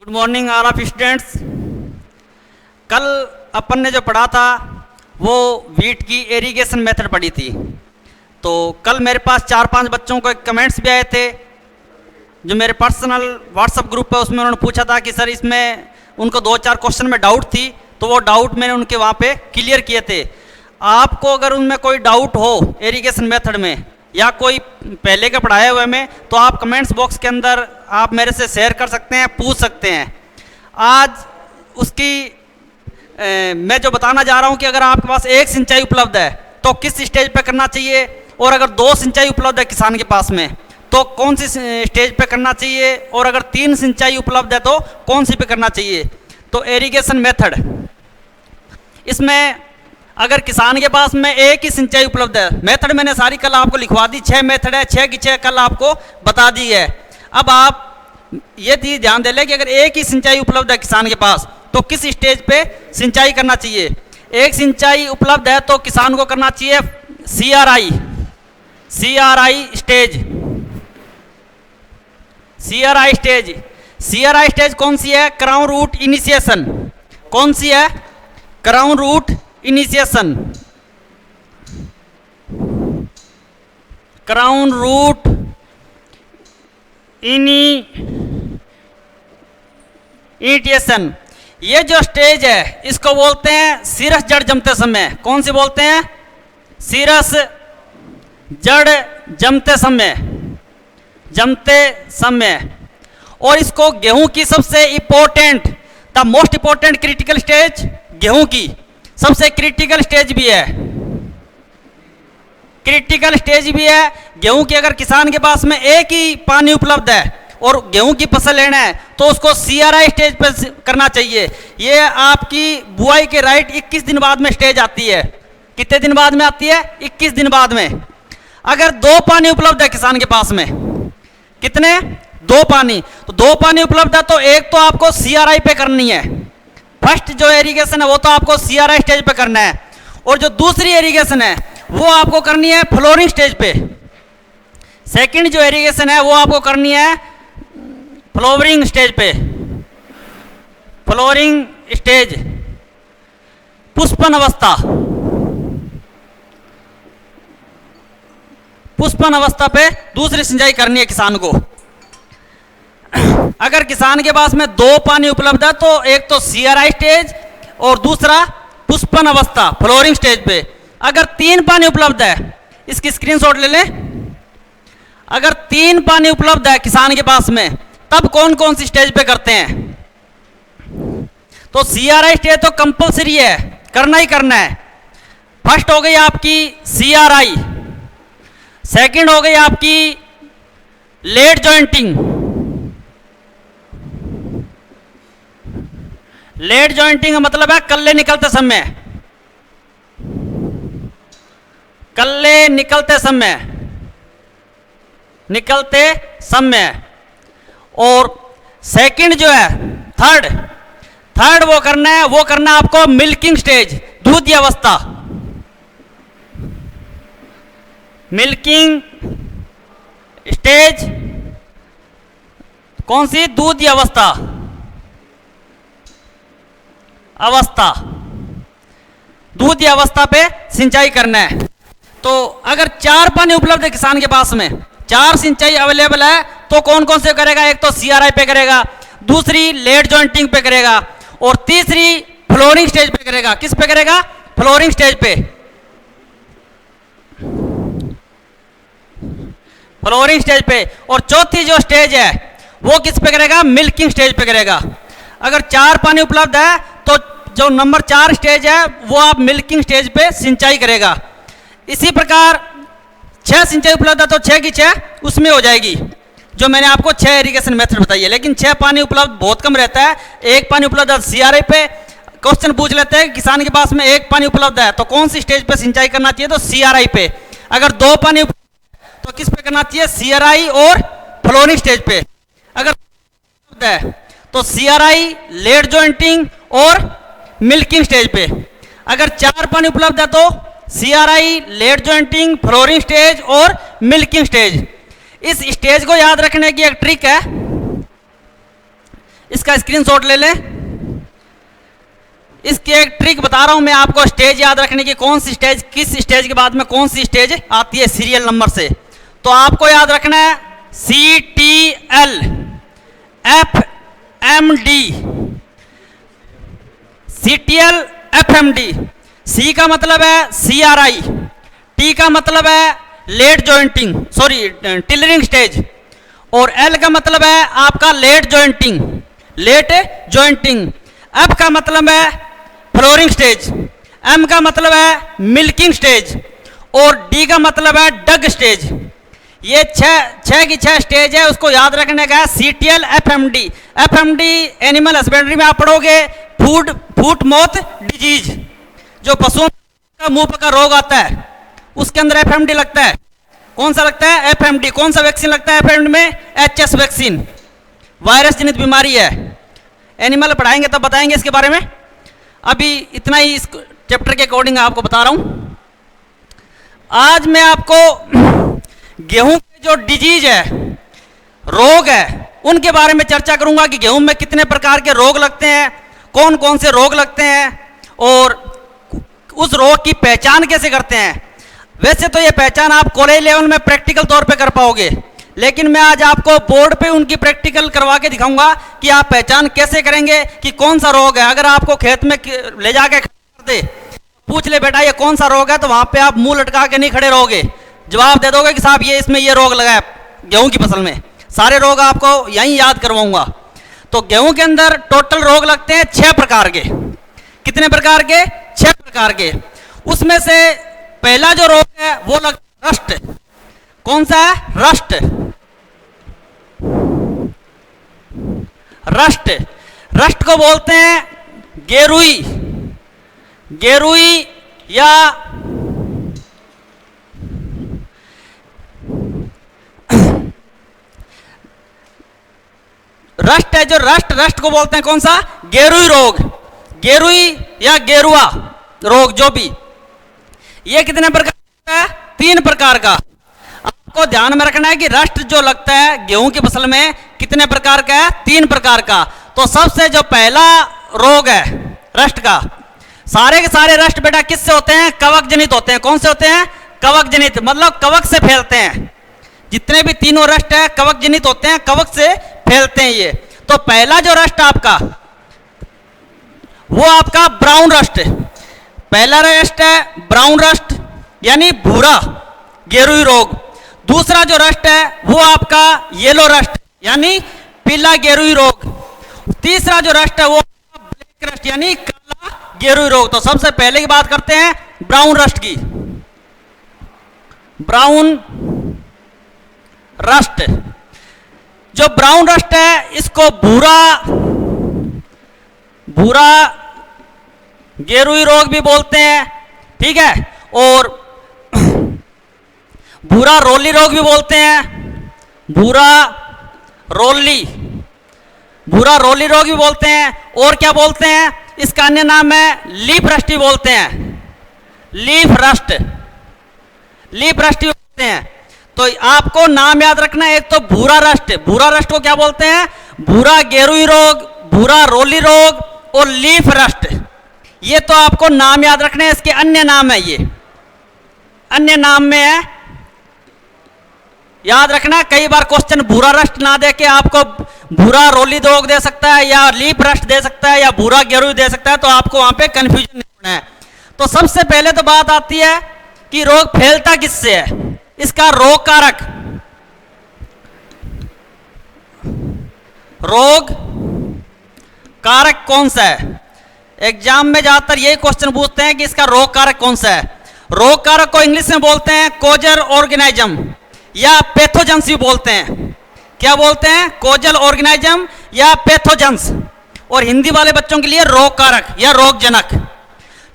Good morning all of students. कल अपन ने जो पढ़ा था वो वीट की एरीगेशन मेथड पढ़ी थी। तो कल मेरे पास 4-5 बच्चों को कमेंट्स भी आए थे जो मेरे पर्सनल व्हाट्सएप ग्रुप है, उसमें उन्होंने पूछा था कि सर इसमें उनको 2-4 क्वेश्चन में डाउट थी, तो वो डाउट मैंने उनके वहाँ पे क्लियर किए थे। आपको अगर उनमें कोई डाउट हो एरीगेशन मेथड में या कोई पहले का पढ़ाए हुए में, तो आप कमेंट्स बॉक्स के अंदर आप मेरे से शेयर कर सकते हैं, पूछ सकते हैं। आज उसकी मैं जो बताना जा रहा हूँ कि अगर आपके पास एक सिंचाई उपलब्ध है तो किस स्टेज पे करना चाहिए, और अगर 2 सिंचाई उपलब्ध है किसान के पास में तो कौन सी स्टेज पे करना चाहिए, और अगर 3 सिंचाई उपलब्ध है तो कौन सी पे करना चाहिए। तो एरीगेशन मेथड, इसमें अगर किसान के पास में एक ही सिंचाई उपलब्ध है, मेथड मैंने सारी कल आपको लिखवा दी, 6 मेथड है, 6 की 6 कल आपको बता दी है। अब आप ये चीज ध्यान दे लें कि अगर एक ही सिंचाई उपलब्ध है किसान के पास तो किस स्टेज पे सिंचाई करना चाहिए। एक सिंचाई उपलब्ध है तो किसान को करना चाहिए CRI स्टेज। CRI स्टेज कौन सी है? Crown root initiation. कौन सी है? Crown root initiation. Crown root initiation, ये जो स्टेज है इसको बोलते हैं सीरस जड़ जमते समय। कौन सी बोलते हैं? सीरस जड़ जमते समय। और इसको गेहूं की सबसे important, the most important critical stage, गेहूं की सबसे क्रिटिकल स्टेज भी है। गेहूं की अगर किसान के पास में एक ही पानी उपलब्ध है और गेहूं की फसल लेना है तो उसको CRI स्टेज पर करना चाहिए। ये आपकी बुआई के राइट 21 दिन बाद में स्टेज आती है। कितने दिन बाद में आती है? 21 दिन बाद में। अगर 2 पानी उपलब्ध है किसान के पास में, कितने? 2 पानी, तो 2 पानी उपलब्ध है तो एक तो आपको CRI पे करनी है। फर्स्ट जो एरीगेशन है वो तो आपको CRI स्टेज पे करना है, और जो दूसरी एरीगेशन है वो आपको करनी है फ्लोरिंग स्टेज पे। सेकंड जो एरीगेशन है वो आपको करनी है फ्लोरिंग स्टेज पे। फ्लोरिंग स्टेज, पुष्पन अवस्था पे दूसरी सिंचाई करनी है किसान को। अगर किसान के पास में 2 पानी उपलब्ध है तो एक तो CRI स्टेज और दूसरा पुष्पन अवस्था फ्लोरिंग स्टेज पे। अगर 3 पानी उपलब्ध है, इसकी स्क्रीनशॉट ले लें। अगर 3 पानी उपलब्ध है किसान के पास में तब कौन कौन सी स्टेज पे करते हैं? तो CRI स्टेज तो कंपलसरी है, करना ही करना है। फर्स्ट हो गई आपकी CRI, सेकंड हो गई आपकी लेट जॉइंटिंग। लेट जॉइंटिंग का मतलब है कल्ले निकलते समय। और सेकंड जो है थर्ड वो करना है आपको मिल्किंग स्टेज, दूध अवस्था। मिल्किंग स्टेज कौन सी? दूध अवस्था। दूध अवस्था पे सिंचाई करना है। तो अगर 4 पानी उपलब्ध है किसान के पास में, 4 सिंचाई अवेलेबल है तो कौन कौन से करेगा? एक तो CRI पे करेगा, दूसरी लेट जॉइंटिंग पे करेगा, और तीसरी फ्लोरिंग स्टेज पे करेगा। किस पे करेगा? फ्लोरिंग स्टेज पे। फ्लोरिंग स्टेज पे। और चौथी जो स्टेज है वो किस पे करेगा? मिल्किंग स्टेज पे करेगा। अगर 4 पानी उपलब्ध है तो जो नंबर 4 स्टेज है वो आप मिल्किंग स्टेज पे सिंचाई करेगा। इसी प्रकार 6 सिंचाई उपलब्ध है तो 6 की 6 उसमें हो जाएगी, जो मैंने आपको 6 एरीगेशन मेथड बताई है। लेकिन 6 पानी उपलब्ध बहुत कम रहता है। 1 पानी उपलब्ध है CRI पे। क्वेश्चन पूछ लेते हैं किसान के पास में 1 पानी उपलब्ध है तो कौन सी स्टेज पे सिंचाई करना चाहिए? तो CRI पे। अगर 2 पानी तो किस पे करना चाहिए? CRI और फ्लोरिंग स्टेज पे। अगर है तो CRI, लेट जॉइंटिंग और मिल्किंग स्टेज पे। अगर 4 पानी उपलब्ध है तो CRI, late jointing, flowering stage और मिल्किंग स्टेज। इस स्टेज को याद रखने की एक ट्रिक है, इसका स्क्रीनशॉट ले लें। इसकी एक ट्रिक बता रहा हूं मैं आपको, स्टेज याद रखने की, कौन सी स्टेज, किस स्टेज के बाद में कौन सी स्टेज आती है सीरियल नंबर से। तो आपको याद रखना है CTL FMD, CTL FMD। C का मतलब है CRI, T का मतलब है late jointing, sorry tillering stage, और L का मतलब है आपका late jointing, late jointing. F का मतलब है फ्लोरिंग स्टेज, M का मतलब है मिल्किंग स्टेज, और D का मतलब है डग स्टेज। ये छह की छह स्टेज है, उसको याद रखने का है। CTL FMD। FMD animal husbandry में आप पढ़ोगे फूट माउथ डिजीज, जो पशुओं का मुंह पका रोग आता है उसके अंदर FMD लगता है। कौन सा लगता है? FMD। कौन सा वैक्सीन लगता है FMD में? HS वैक्सीन, वायरस जनित बीमारी है। एनिमल पढ़ाएंगे तब बताएंगे इसके बारे में, अभी इतना ही इस चैप्टर के अकॉर्डिंग आपको बता रहा हूं। आज मैं आपको गेहूं के जो डिजीज है, रोग है, उनके बारे में चर्चा करूंगा कि गेहूं में कितने प्रकार के रोग लगते हैं, कौन कौन से रोग लगते हैं, और उस रोग की पहचान कैसे करते हैं। वैसे तो ये पहचान आप कॉलेज लेवल में प्रैक्टिकल तौर पे कर पाओगे, लेकिन मैं आज आपको बोर्ड पे उनकी प्रैक्टिकल करवा के दिखाऊंगा कि आप पहचान कैसे करेंगे कि कौन सा रोग है। अगर आपको खेत में ले जाके कर दे, पूछ ले बेटा ये कौन सा रोग है, तो वहां पे आप मुंह लटका के नहीं खड़े रहोगे, जवाब दे दोगे कि साहब ये इसमें ये रोग लगा है गेहूं की फसल में। सारे रोग आपको यहीं याद करवाऊंगा। तो गेहूं के अंदर टोटल रोग लगते हैं 6 प्रकार के। कितने प्रकार के? 6 प्रकार के। उसमें से पहला जो रोग है वो लगता है रस्ट। कौन सा है? रस्ट। रस्ट, रस्ट को बोलते हैं गेरुई, गेरुई या रस्ट है जो रस्ट को बोलते हैं कौन सा? गेरुई रोग, गेरुई या गेरुआ रोग जो भी। ये कितने प्रकार का है? 3 प्रकार का। आपको ध्यान में रखना है कि रस्ट जो लगता है गेहूं की फसल में कितने प्रकार का है? 3 प्रकार का। तो सबसे जो पहला रोग है रस्ट का, सारे के सारे रस्ट बेटा किससे होते हैं? कवक जनित होते हैं। कौन से होते हैं? कवक जनित, मतलब कवक से फैलते हैं। जितने भी तीनों रस्ट है कवक जनित होते हैं, कवक से फैलते हैं ये। तो पहला जो रस्ट आपका वो आपका ब्राउन रस्ट। पहला रस्ट है ब्राउन रस्ट यानी भूरा गेरुई रोग। दूसरा जो रस्ट है वो आपका येलो रस्ट यानी पीला गेरुई रोग। तीसरा जो रस्ट है वो ब्लैक रस्ट यानी काला गेरुई रोग। तो सबसे पहले की बात करते हैं ब्राउन रस्ट की। ब्राउन रस्ट, जो ब्राउन रस्ट है इसको भूरा गेरुई रोग भी बोलते हैं, ठीक है, और भूरा रोली रोग भी बोलते हैं। भूरा रोली रोग भी बोलते हैं। और क्या बोलते हैं? इसका अन्य नाम है लीफ रस्ट भी बोलते हैं। लीफ रस्ट बोलते हैं। तो आपको नाम याद रखना है, एक तो भूरा रस्ट को क्या बोलते हैं? भूरा गेरुई रोग, भूरा रोली रोग और लीफ रस्ट। ये तो आपको नाम याद रखने हैं। इसके अन्य नाम है, ये अन्य नाम में है, याद रखना। कई बार क्वेश्चन भूरा रस्ट ना दे के आपको भूरा रोली रोग दे सकता है या लीफ रस्ट दे सकता है या भूरा गेरुई दे सकता है, तो आपको वहां पे कंफ्यूजन नहीं होना है। तो सबसे पहले तो बात आती है कि रोग फैलता किससे है। इसका रोग कारक कौन सा है? एग्जाम में ज्यादातर यही क्वेश्चन पूछते हैं कि इसका रोग कारक कौन सा है। रोग कारक को इंग्लिश में बोलते हैं कोजल ऑर्गेनिज्म या पैथोजेंस भी बोलते हैं। क्या बोलते हैं? कोजल ऑर्गेनिज्म या पैथोजेंस। और हिंदी वाले बच्चों के लिए रोग कारक या रोगजनक।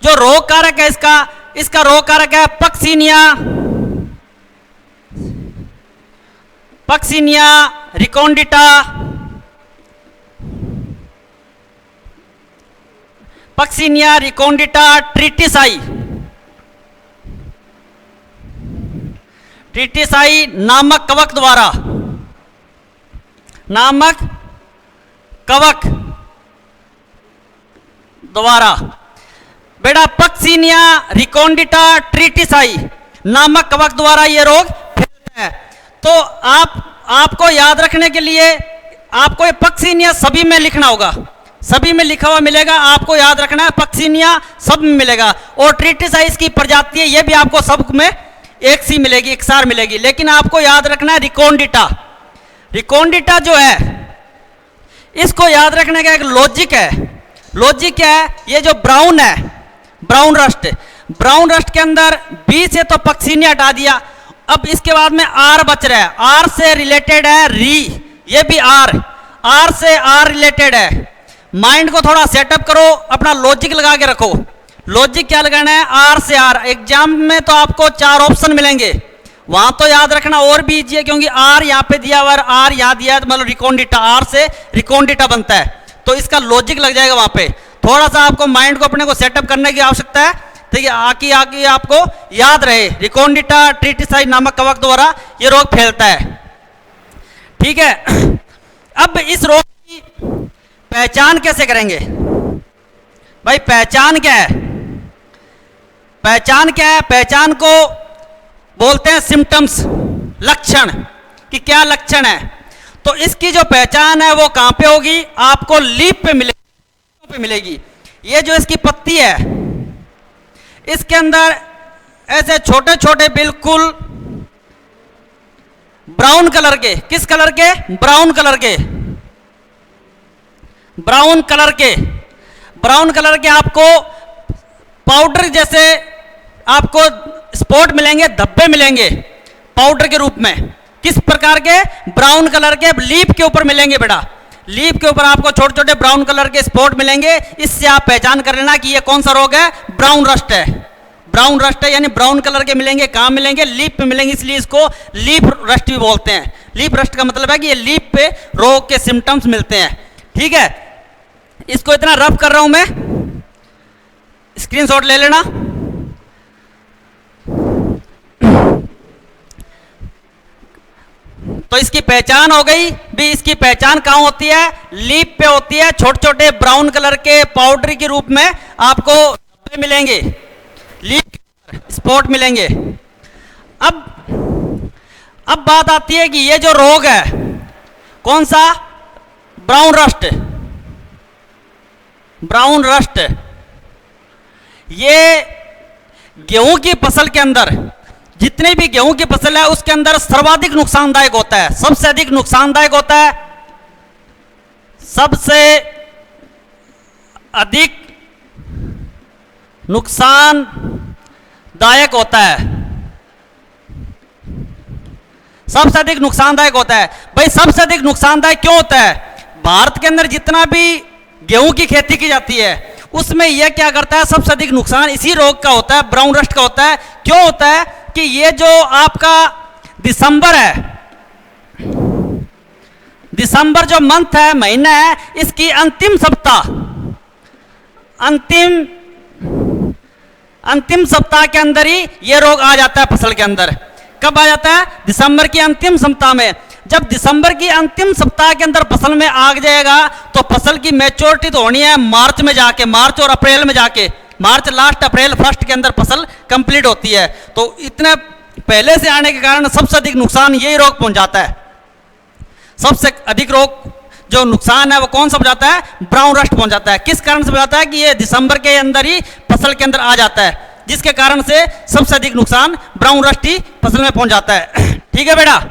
जो रोग कारक है इसका रोग कारक है पक्सिनिया रिकोंडिटा, पक्सिनिया रिकोंडिटा ट्रिटिसाई नामक कवक द्वारा बेटा पक्सीनिया रिकोंडिटा ट्रिटिसाई नामक कवक द्वारा ये रोग फैलते हैं। तो आपको याद रखने के लिए आपको ये पक्सीनिया सभी में लिखना होगा, सभी में लिखा हुआ मिलेगा, आपको याद रखना है। पक्सीनिया सब में मिलेगा और ट्रिटिसाइस की प्रजाति है, ये भी आपको सब में एक सी मिलेगी, एक सार मिलेगी। लेकिन आपको याद रखना है रिकोंडिटा, रिकोंडिटा जो है इसको याद रखने का एक लॉजिक है। लॉजिक क्या है? ये जो ब्राउन है, ब्राउन रस्ट, ब्राउन रस्ट के अंदर बी से तो पक्सीनिया हटा दिया, अब इसके बाद में आर बच रहा है, आर से रिलेटेड है री, ये भी आर से आर रिलेटेड है। माइंड को थोड़ा सेटअप करो, अपना लॉजिक लगा के रखो। लॉजिक क्या लगाना है? आर से आर। एग्जाम में तो आपको 4 ऑप्शन मिलेंगे, वहां तो याद रखना और भी इजी है, क्योंकि आर यहाँ पे दिया हुआ, आर यहाँ दिया है, तो मतलब रिकोंडिटा, आर से रिकोंडिटा बनता है, तो इसका लॉजिक लग जाएगा वहां पे। थोड़ा सा आपको माइंड को अपने को सेटअप करने की आवश्यकता है, ठीक है, आगे आपको याद रहे रिकोंडिटा ट्रिटिसाई नामक कवक द्वारा ये रोग फैलता है, ठीक है। अब इस रोग की पहचान कैसे करेंगे भाई? पहचान क्या है? पहचान क्या है? पहचान को बोलते हैं सिम्टम्स, लक्षण, कि क्या लक्षण है। तो इसकी जो पहचान है वो कहां पे होगी? आपको लीफ पे मिलेगी। ये जो इसकी पत्ती है, इसके अंदर ऐसे छोटे छोटे बिल्कुल ब्राउन कलर के, किस कलर के? ब्राउन कलर के, ब्राउन कलर के, ब्राउन कलर के आपको पाउडर जैसे आपको स्पॉट मिलेंगे, धब्बे मिलेंगे पाउडर के रूप में। किस प्रकार के? ब्राउन कलर के, लीफ के ऊपर मिलेंगे बेटा, लीफ के ऊपर आपको छोटे छोटे ब्राउन कलर के स्पॉट मिलेंगे। इससे आप पहचान कर लेना कि ये कौन सा रोग है, ब्राउन रस्ट है। ब्राउन रस्ट है यानी ब्राउन कलर के मिलेंगे, कहां मिलेंगे? लीफ पे मिलेंगे, इसलिए इसको लीफ रस्ट भी बोलते हैं। लीफ रस्ट का मतलब है कि ये लीफ पे रोग के सिम्टम्स मिलते हैं, ठीक है। इसको इतना रफ कर रहा हूं मैं, स्क्रीनशॉट ले लेना। तो इसकी पहचान हो गई भी। इसकी पहचान कहां होती है? लीफ पे होती है, छोटे छोटे ब्राउन कलर के पाउडर के रूप में आपको मिलेंगे, लीफ स्पॉट मिलेंगे। अब बात आती है कि ये जो रोग है कौन सा? Brown rust, brown rust. ये गेहूं की फसल के अंदर, जितने भी गेहूं की फसल है उसके अंदर सर्वाधिक नुकसानदायक होता है, सबसे अधिक नुकसानदायक होता है, सबसे अधिक नुकसानदायक होता है, सबसे अधिक नुकसानदायक होता है। भाई सबसे अधिक नुकसानदायक क्यों होता है? भारत के अंदर जितना भी गेहूं की खेती की जाती है उसमें यह क्या करता है? सबसे अधिक नुकसान इसी रोग का होता है, ब्राउन रस्ट का होता है। क्यों होता है? कि ये जो आपका दिसंबर है, दिसंबर जो मंथ है, महीना है, इसकी अंतिम सप्ताह, अंतिम सप्ताह के अंदर ही ये रोग आ जाता है फसल के अंदर। कब आ जाता है? दिसंबर की अंतिम सप्ताह में। जब दिसंबर की अंतिम सप्ताह के अंदर फसल में आग जाएगा तो फसल की मैच्योरिटी तो होनी है मार्च में जाके, मार्च और अप्रैल में जाके, मार्च लास्ट अप्रैल फर्स्ट के अंदर फसल कंप्लीट होती है। तो इतने पहले से आने के कारण सबसे अधिक नुकसान यही रोग पहुंचाता है। सबसे अधिक रोग जो नुकसान है वो कौन सा पहुंचाता है? ब्राउन रस्ट पहुंचाता है। किस कारण से पहुंचाता है? कि ये दिसंबर के अंदर ही फसल के अंदर आ जाता है, जिसके कारण से सबसे अधिक नुकसान ब्राउन रस्ट ही फसल में पहुंच जाता है, ठीक है बेटा।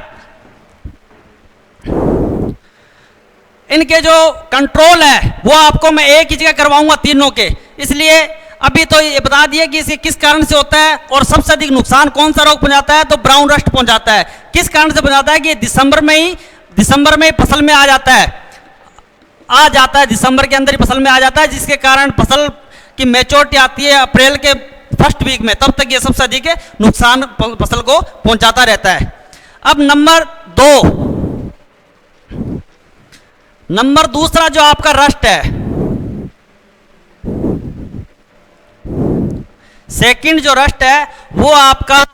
इनके जो कंट्रोल है वो आपको मैं एक ही जगह करवाऊंगा तीनों के, इसलिए अभी तो ये बता दिया कि इसे किस कारण से होता है और सबसे अधिक नुकसान कौन सा रोग पहुंचाता है, तो ब्राउन रस्ट पहुंचाता है। किस कारण से पहुंचाता है? कि दिसंबर में ही फसल में आ जाता है, दिसंबर के अंदर ही फसल में आ जाता है, जिसके कारण फसल की मैच्योरिटी आती है अप्रैल के फर्स्ट वीक में, तब तक ये सबसे अधिक नुकसान फसल को पहुंचाता रहता है। अब नंबर दूसरा जो आपका रस्ट है, सेकंड जो रस्ट है वो आपका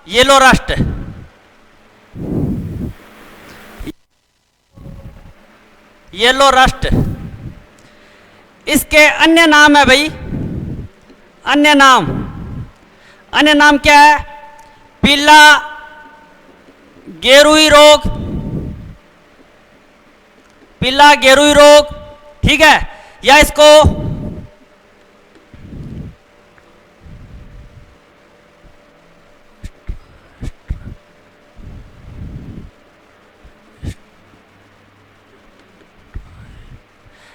येलो रस्ट, येलो रस्ट इसके अन्य नाम है भाई, अन्य नाम, अन्य नाम क्या है? पीला गेरुई रोग, पीला गेरुई रोग, ठीक है, या इसको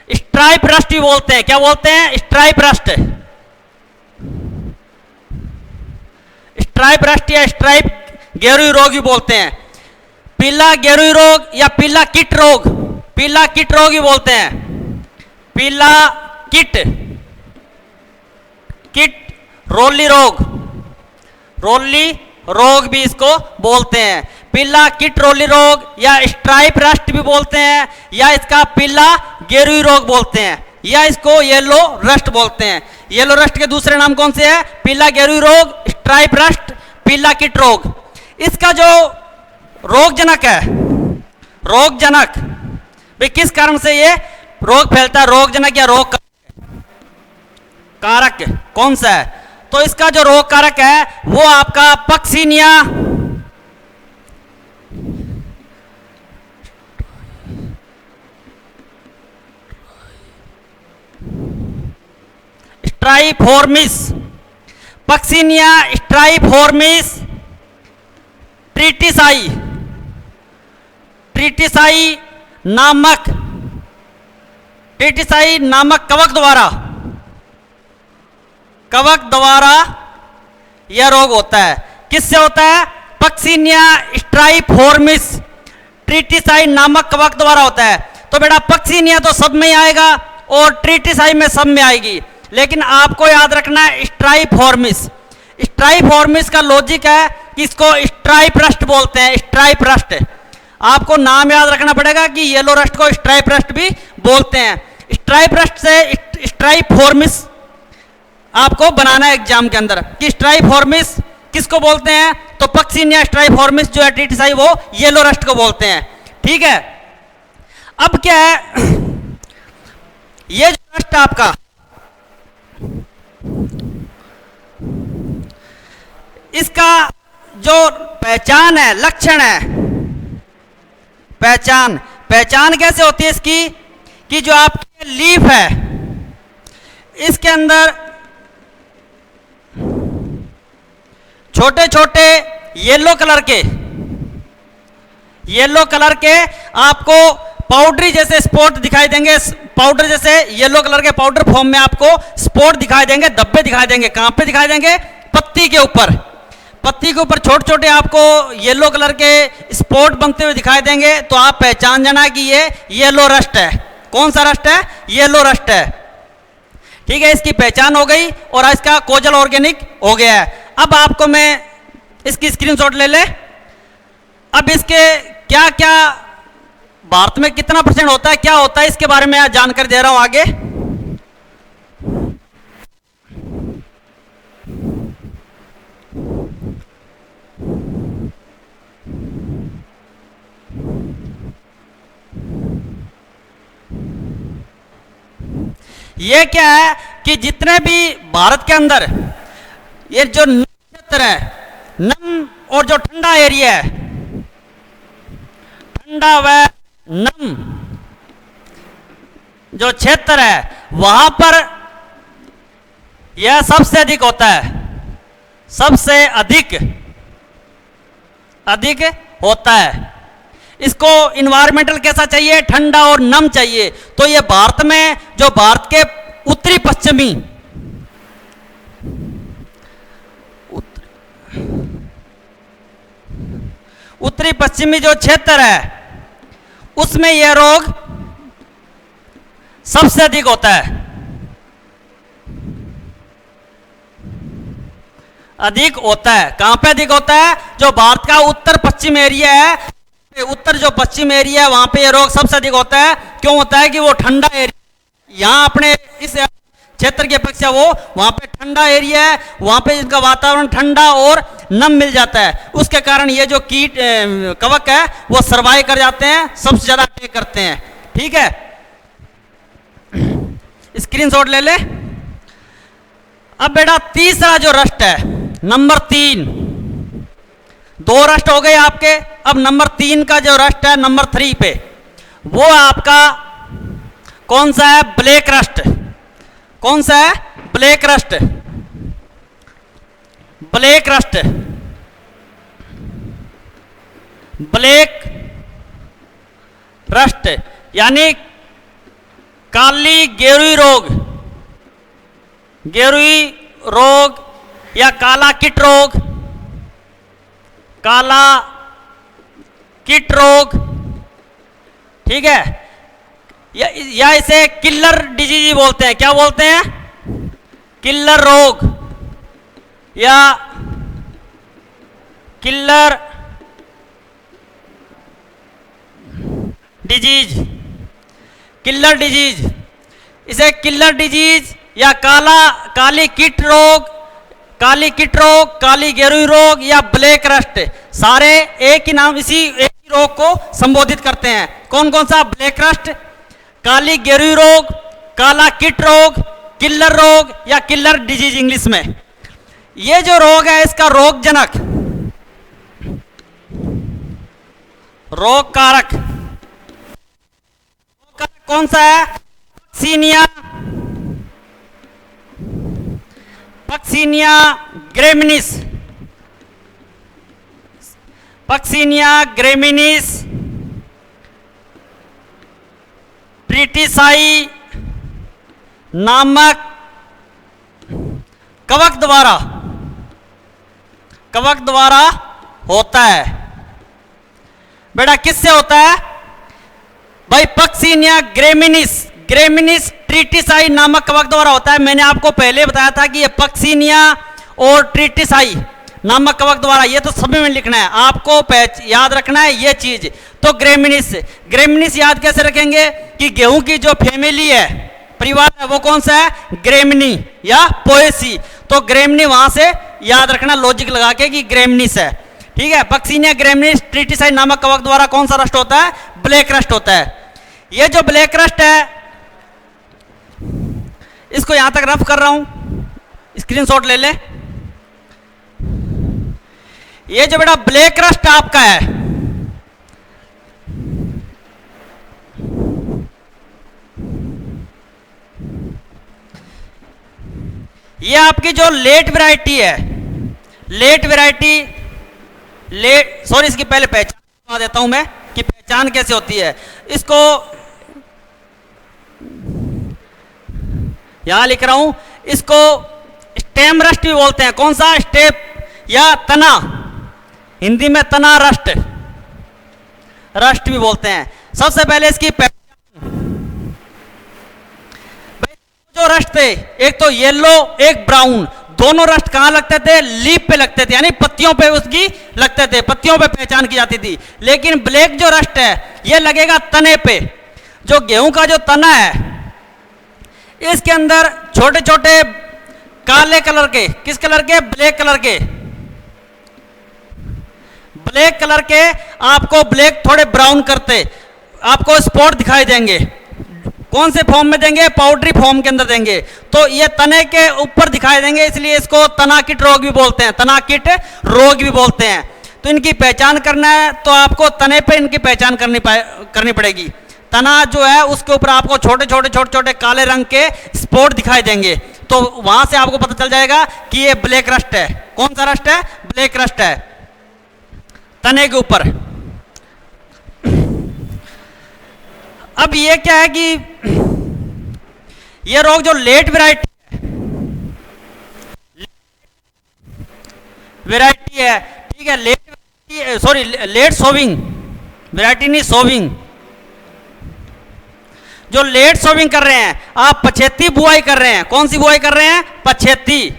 स्ट्राइप रस्ट भी बोलते हैं। क्या बोलते हैं? स्ट्राइप रस्ट, स्ट्राइप रस्ट या स्ट्राइप गेरुई रोग भी बोलते हैं। पीला गेरुई रोग या पीला किट रोग, पीला किट रोग भी बोलते हैं, पीला किट, किट रोली रोग, रोली रोग भी इसको बोलते हैं। पीला किट रोली रोग या स्ट्राइप रस्ट भी बोलते हैं, या इसका पीला गेरुई रोग बोलते हैं, या इसको येलो रस्ट बोलते हैं। येलो रस्ट के दूसरे नाम कौन से हैं? पीला गेरुई रोग, स्ट्राइप रस्ट, पीला किट रोग। इसका जो रोगजनक है, रोगजनक भाई किस कारण से ये रोग फैलता है? रोगजनक या रोग कारक कौन सा है? तो इसका जो रोग कारक है वो आपका पक्सिनिया, स्ट्राइफॉर्मिस, पक्सिनिया स्ट्राइफॉर्मिस ट्रिटिसाई, ट्रिटिसाई नामक, ट्रिटिसाई नामक कवक द्वारा, कवक द्वारा यह रोग होता है। किससे होता है? पक्सिनिया स्ट्राइफॉर्मिस ट्रिटिसाई नामक कवक द्वारा होता है। तो बेटा पक्सिनिया तो सब में ही आएगा और ट्रिटिसाई में सब में आएगी, लेकिन आपको याद रखना है स्ट्राइफॉर्मिस। स्ट्राइफॉर्मिस का लॉजिक है कि इसको स्ट्राइप रस्ट बोलते हैं, स्ट्राइप रस्ट। आपको नाम याद रखना पड़ेगा कि येलो रस्ट को स्ट्राइप रस्ट भी बोलते हैं। स्ट्राइप रस्ट से स्ट्राइफॉर्मिस आपको बनाना है एग्जाम के अंदर कि स्ट्राइफॉर्मिस किसको बोलते हैं? तो पक्सिनिया स्ट्राइफॉर्मिस जो है ट्रिटिसाई वो येलो रस्ट को बोलते हैं, ठीक है। अब क्या है, ये जो रस्ट आपका इसका जो पहचान है, लक्षण है, पहचान, पहचान कैसे होती है इसकी कि जो आपकी लीफ है इसके अंदर छोटे छोटे येलो कलर के आपको पाउडरी जैसे स्पॉट दिखाई देंगे, पाउडर जैसे येलो कलर के पाउडर फॉर्म में आपको स्पॉट दिखाई देंगे, धब्बे दिखाई देंगे। कहां पे दिखाई देंगे? पत्ती के ऊपर, पत्ती के ऊपर छोटे छोटे आपको येलो कलर के स्पॉट बनते हुए दिखाई देंगे। तो आप पहचान जाना कि ये येलो रस्ट है। कौन सा रस्ट है? येलो रस्ट है, ठीक है। इसकी पहचान हो गई और इसका कोजल ऑर्गेनिक हो गया है। अब आपको मैं इसकी स्क्रीनशॉट ले ले। अब इसके क्या क्या भारत में कितना % होता है, क्या होता है, इसके बारे में आज जानकारी दे रहा हूं आगे। ये क्या है कि जितने भी भारत के अंदर ये जो क्षेत्र है, नम और जो ठंडा एरिया है, ठंडा व नम जो क्षेत्र है वहां पर यह सबसे अधिक होता है, सबसे अधिक होता है। इसको इन्वायरमेंटल कैसा चाहिए? ठंडा और नम चाहिए। तो ये भारत में जो भारत के उत्तरी पश्चिमी जो क्षेत्र है उसमें यह रोग सबसे अधिक होता है, अधिक होता है। कहां पे अधिक होता है? जो भारत का उत्तर पश्चिम एरिया है, उत्तर जो पश्चिम एरिया है वहां पे ये रोग सबसे अधिक होता है। क्यों होता है? कि वो ठंडा एरिया, यहाँ अपने इस क्षेत्र की अपेक्षा वो वहां पे ठंडा एरिया है, वहां पे इसका वातावरण ठंडा और नम मिल जाता है। उसके कारण ये जो कीट कवक है वो सर्वाइव कर जाते हैं, सबसे ज्यादा अटैक करते हैं, ठीक है। स्क्रीनशॉट ले ले। अब बेटा तीसरा जो रस्ट है नंबर 3, 2 रस्ट हो गए आपके। अब नंबर 3 का जो रस्ट है नंबर 3 पे, वो आपका कौन सा है? Black rust. कौन सा है? Black rust. Black rust, black rust यानी काली गेरुई रोग, गेरुई रोग या काला किट रोग, काला किट रोग, ठीक है। या इसे किलर डिजीज बोलते हैं। क्या बोलते हैं? किलर रोग या किलर डिजीज, किलर डिजीज। इसे किलर डिजीज या काली किट रोग, काली किट रोग, काली गेरुई रोग या ब्लैक रस्ट, सारे एक ही नाम, इसी एक ही रोग को संबोधित करते हैं। कौन कौन सा? ब्लैक रस्ट, काली गेरुई रोग, काला किट रोग, किलर रोग या किलर डिजीज इंग्लिश में। ये जो रोग है इसका रोग जनक, रोग कारक कौन सा है? पक्सीनिया, पक्सीनिया ग्रेमिनिस, पक्सीनिया ग्रेमिनिस ट्रिटिसाई नामक कवक द्वारा होता है। बेटा किससे होता है भाई? पक्सीनिया ग्रेमिनिस, ग्रेमिनिस ट्रिटिसाई नामक कवक द्वारा होता है। मैंने आपको पहले बताया था कि ये पक्सीनिया और ट्रिटिसाई नामक कवक द्वारा, ये तो सभी में लिखना है आपको, याद रखना है ये चीज। तो ग्रेमिनिस, ग्रेमिनिस याद कैसे रखेंगे कि गेहूं की जो फैमिली है, परिवार है, वो कौन सा है? ग्रेमिनी या पोएसी। तो ग्रेमिनी वहां से याद रखना लॉजिक लगा के कि ग्रेमिनिस है, ठीक है। पक्सीनिया ग्रेमिनिस ट्रिटिसाई नामक कवक द्वारा कौन सा रस्ट होता है? ब्लैक रस्ट होता है। ये जो ब्लैक रस्ट है, इसको यहां तक रफ कर रहा हूं, स्क्रीनशॉट ले ले। ये जो बेटा ब्लैक रस्ट आपका है, ये आपकी जो लेट वैरायटी है, लेट वैरायटी, सॉरी इसकी पहले पहचान बता देता हूं मैं कि पहचान कैसे होती है। इसको यहां लिख रहा हूं, इसको स्टेम रस्ट भी बोलते हैं। कौन सा? स्टेप या तना, हिंदी में तना रस्ट, रस्ट भी बोलते हैं। सबसे पहले इसकी जो रस्ट थे, एक तो येलो एक ब्राउन, दोनों रस्ट कहां लगते थे? लीफ पे लगते थे, यानी पत्तियों पे उसकी लगते थे, पत्तियों पे पहचान की जाती थी। लेकिन ब्लैक जो रस्ट है ये लगेगा तने पे। जो गेहूं का जो तना है, इसके अंदर छोटे छोटे काले कलर के, किस कलर के? ब्लैक कलर के, ब्लैक कलर के आपको ब्लैक थोड़े ब्राउन करते आपको स्पॉट दिखाई देंगे। कौन से फॉर्म में देंगे? पाउडरी फॉर्म के अंदर देंगे। तो ये तने के ऊपर दिखाई देंगे, इसलिए इसको तनाकिट रोग भी बोलते हैं, तनाकिट रोग भी बोलते हैं। तो इनकी पहचान करना है तो आपको तने पे इनकी पहचान करनी पड़ेगी। तना जो है उसके ऊपर आपको छोटे छोटे काले रंग के स्पॉट दिखाई देंगे, तो वहां से आपको पता चल जाएगा कि ये ब्लैक रस्ट है। कौन सा रस्ट है? ब्लैक रस्ट है, तने के ऊपर। अब ये क्या है कि ये रोग जो लेट वैरायटी है, ठीक है, लेट सोविंग वैरायटी नहीं, सोविंग। जो लेट सोविंग कर रहे हैं, आप पछेती बुआई कर रहे हैं। कौन सी बुआई कर रहे हैं? पछेती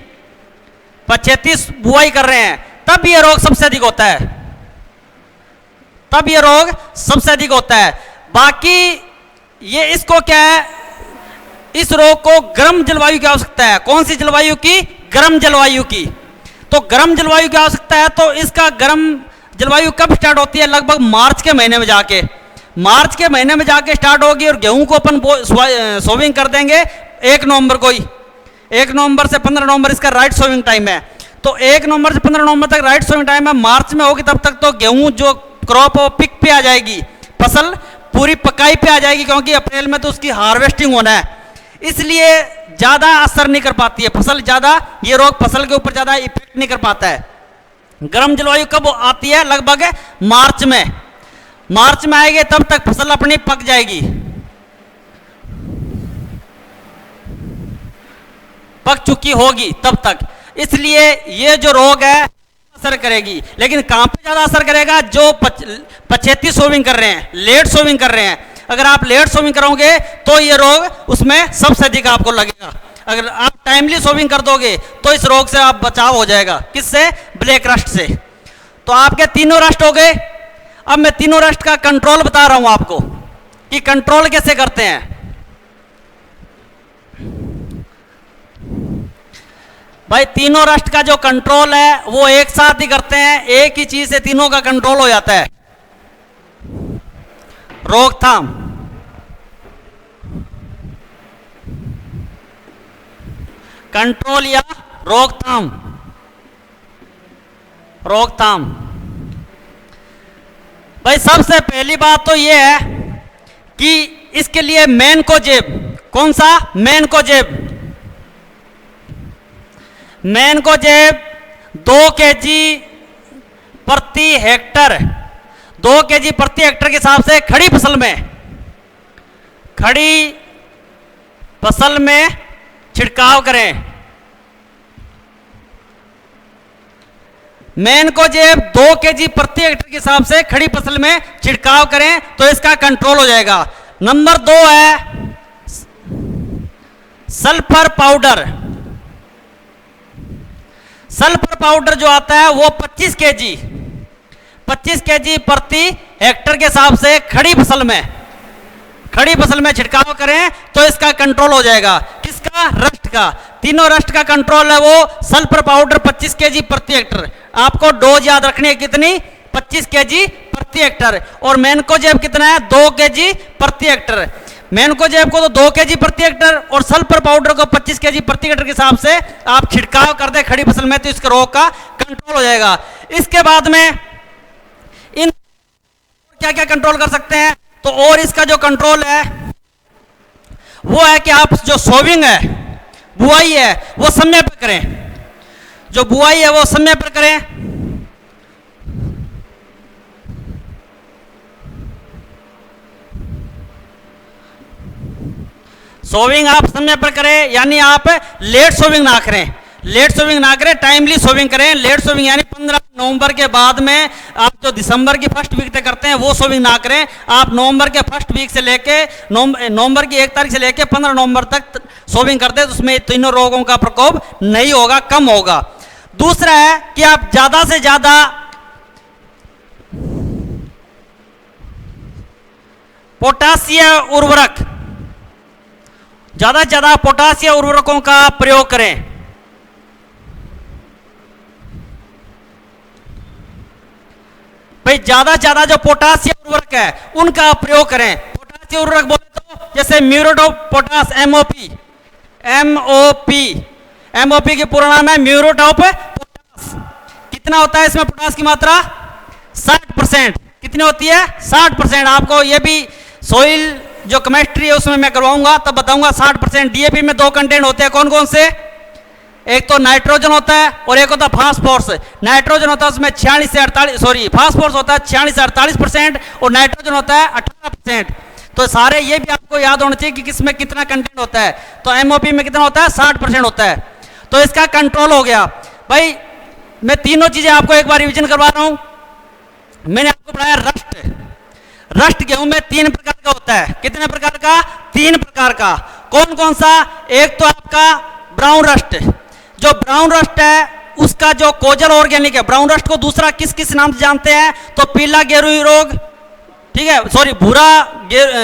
बुआई कर रहे हैं, तब ये रोग सबसे अधिक होता है, तब ये रोग सबसे अधिक होता है। बाकी ये इसको क्या है, इस रोग को गर्म जलवायु की आवश्यकता है। कौन सी जलवायु की? गर्म जलवायु की। तो गर्म जलवायु की आवश्यकता है, तो इसका गर्म जलवायु कब स्टार्ट होती है? लगभग मार्च के महीने में जाके, मार्च के महीने में जाके स्टार्ट होगी। और गेहूं को अपन सोविंग कर देंगे 1 नवंबर को ही, 1 नवंबर से 15 नवंबर इसका राइट सोइंग टाइम है। तो 1 नवंबर से 15 नवंबर तक राइट सोइंग टाइम है। मार्च में होगी तब तक तो गेहूं जो क्रॉप हो पिक पे आ जाएगी, फसल पूरी पकाई पे आ जाएगी, क्योंकि अप्रैल में तो उसकी हार्वेस्टिंग होना है, इसलिए ज़्यादा असर नहीं कर पाती है फसल, ज़्यादा ये रोग फसल के ऊपर ज़्यादा इफेक्ट नहीं कर पाता है। गर्म जलवायु कब आती है? लगभग मार्च में, मार्च में आएगी तब तक फसल अपनी पक जाएगी, पक चुकी होगी तब तक, इसलिए ये जो रोग है असर करेगी। लेकिन कहाँ पे ज़्यादा असर करेगा? जो पछेती सोविंग कर रहे हैं, लेट सोविंग कर रहे हैं। अगर आप लेट सोविंग करोगे तो ये रोग उसमें सबसे अधिक आपको लगेगा। अगर आप टाइमली सोविंग कर दोगे तो इस रोग से आप बचाव हो जाएगा। किससे? ब्लैक रस्ट से। तो आपके तीनों रस्ट हो गए। अब मैं तीनों रस्ट का कंट्रोल बता रहा हूं आपको कि कंट्रोल कैसे करते हैं। भाई तीनों रस्ट का जो कंट्रोल है वो एक साथ ही करते हैं, एक ही चीज से तीनों का कंट्रोल हो जाता है। रोकथाम, कंट्रोल या रोकथाम, रोकथाम। भाई सबसे पहली बात तो ये है कि इसके लिए मैनकोजेब, कौन सा? मैनकोजेब। मैनकोजेब 2 kg प्रति हेक्टर, 2 kg प्रति हेक्टर के हिसाब से खड़ी फसल में, खड़ी फसल में छिड़काव करें। मैनकोजेब 2 kg प्रति हेक्टर के हिसाब से खड़ी फसल में छिड़काव करें तो इसका कंट्रोल हो जाएगा। नंबर 2 है सल्फर पाउडर। सल्फर पाउडर जो आता है वो 25 kg प्रति हेक्टर के हिसाब से खड़ी फसल में छिड़काव करें तो इसका कंट्रोल हो जाएगा। किसका? रस्ट का। तीनों रस्ट का कंट्रोल है वो सल्फर पाउडर 25 kg प्रति हेक्टर। आपको डोज याद रखनी है कितनी? 25 kg प्रति हेक्टर। और मैनकोजेब कितना है? 2 kg प्रति हेक्टर। मैनकोजेब को तो 2 kg प्रति हेक्टर और सल्फर पाउडर को 25 kg प्रति हेक्टर के हिसाब से आप छिड़काव कर दें खड़ी फसल में तो इसके रोग का कंट्रोल हो जाएगा। इसके बाद में इन क्या क्या कंट्रोल कर सकते हैं? तो और इसका जो कंट्रोल है वो है कि आप जो सोविंग है, बुआई है, वो समय पर करें। जो बुआई है वो समय पर करें। सोविंग आप समय पर करें, यानी आप लेट सोविंग ना करें, लेट सोविंग ना करें, टाइमली सोविंग करें। लेट सोविंग यानी 15 नवंबर के बाद में आप जो दिसंबर की फर्स्ट वीक तक करते हैं वो सोविंग ना करें। आप नवंबर के फर्स्ट वीक से लेके नवंबर की 1 तारीख से लेके 15 नवंबर तक सोविंग करते हैं तो उसमें तीनों रोगों का प्रकोप नहीं होगा, कम होगा। दूसरा है कि आप ज्यादा से ज्यादा पोटासियम उर्वरक, ज्यादा से ज्यादा पोटासियम उर्वरकों का प्रयोग करें। भाई ज्यादा से ज्यादा जो पोटासियम उर्वरक है उनका प्रयोग करें। पोटासियम उर्वरक बोले तो जैसे muriate of potash, MOP, MOP की पूरा नाम है म्यूरेट ऑफ पोटास। कितना होता है इसमें पोटास की मात्रा? 60%। कितनी होती है? 60%। आपको ये भी सोइल जो केमिस्ट्री है उसमें मैं करवाऊंगा तब बताऊंगा। 60%। डीएपी में 2 कंटेंट होते हैं, कौन कौन से? एक तो नाइट्रोजन होता है और एक होता है फास्फोरस। नाइट्रोजन होता है उसमें 46 से 48, सॉरी फास्फोरस होता है 46 से 48% और नाइट्रोजन होता है 18%। तो सारे ये भी आपको याद होना चाहिए कि किसमें कितना कंटेंट होता है। तो एमओपी में कितना होता है? 60% होता है। तो इसका कंट्रोल हो गया। भाई मैं तीनों चीजें आपको एक बार रिविजन करवा रहा हूं। मैंने आपको पढ़ाया रस्ट। रस्ट गेहूं में 3 प्रकार का होता है। कितने प्रकार का? 3 प्रकार का। कौन कौन सा? एक तो आपका ब्राउन रस्ट। जो ब्राउन रस्ट है उसका जो कोजल ऑर्गेनिक है, ब्राउन रस्ट को दूसरा किस किस नाम से जानते हैं? तो पीला गेरुई रोग, ठीक है, सॉरी भूरा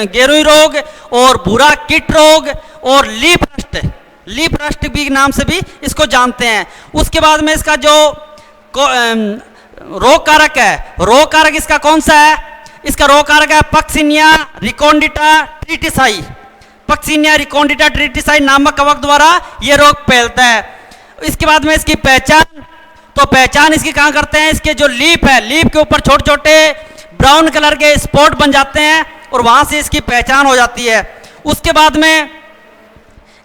गेरुई रोग और भूरा किट रोग और लीफ रस्ट भी नाम से भी इसको जानते हैं। उसके बाद में इसका जो रोग कारक है, रोग कारक इसका कौन सा है? इसका रोग कारक है पक्सिनिया रिकोंडिटा ट्रिटिसाई। पक्सिनिया रिकोंडिटा ट्रिटिसाई नामक कवक द्वारा ये रोग फैलता है। इसके बाद में इसकी पहचान, तो पहचान इसकी कहाँ करते हैं, इसके जो लीफ है, लीफ के ऊपर छोटे छोटे ब्राउन कलर के स्पॉट बन जाते हैं और वहां से इसकी पहचान हो जाती है। उसके बाद में